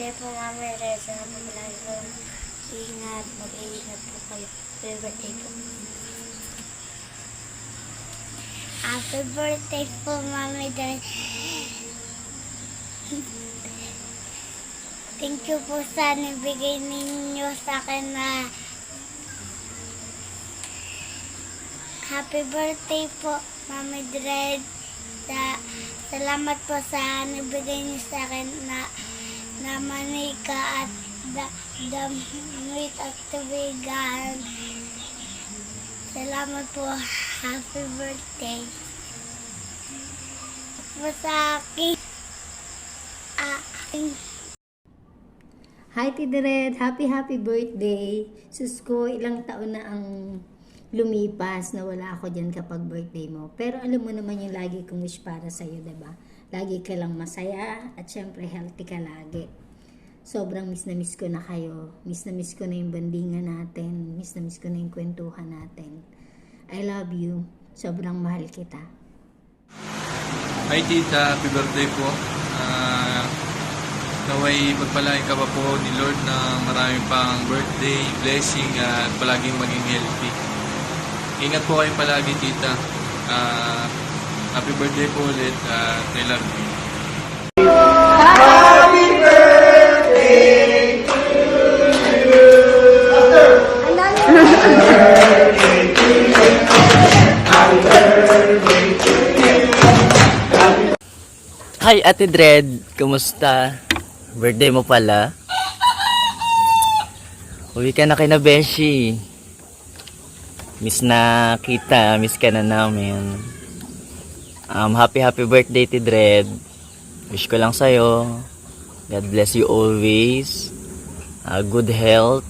birthday po, Mami Reza. Palagi po ingat. Mag-iingat po kayo. Happy birthday po. Happy birthday po, Mami Reza. Thank you po sa nabigay ninyo sa akin na happy birthday po, Mami Dred. Salamat po sa nabigay niyo sa akin na manika at damit at tubigan. Salamat po. Happy birthday. Po sa akin. Hi Tidred, happy birthday. Sus ko, ilang taon na ang lumipas na wala ako dyan kapag birthday mo. Pero alam mo naman yung lagi kong wish para sa'yo, diba? Lagi ka lang masaya at syempre healthy ka lagi. Sobrang miss na miss ko na kayo. Miss na miss ko na yung bandingan natin. Miss na miss ko na yung kwentuhan natin. I love you. Sobrang mahal kita. Hi tita, happy birthday po. Naway pagpalain ka pa po ni Lord ng marami pang birthday, blessing at palaging maging healthy. Ingat po kayo palagi tita. Happy birthday po ulit at I love you. Happy birthday to you. Happy birthday to you. Hi Ate Dred, kumusta? Birthday mo pala? Uwi ka na kay na Beshi. Miss na kita, miss ka na namin. Happy birthday Ate Dred. Wish ko lang sa'yo, God bless you always. Good health.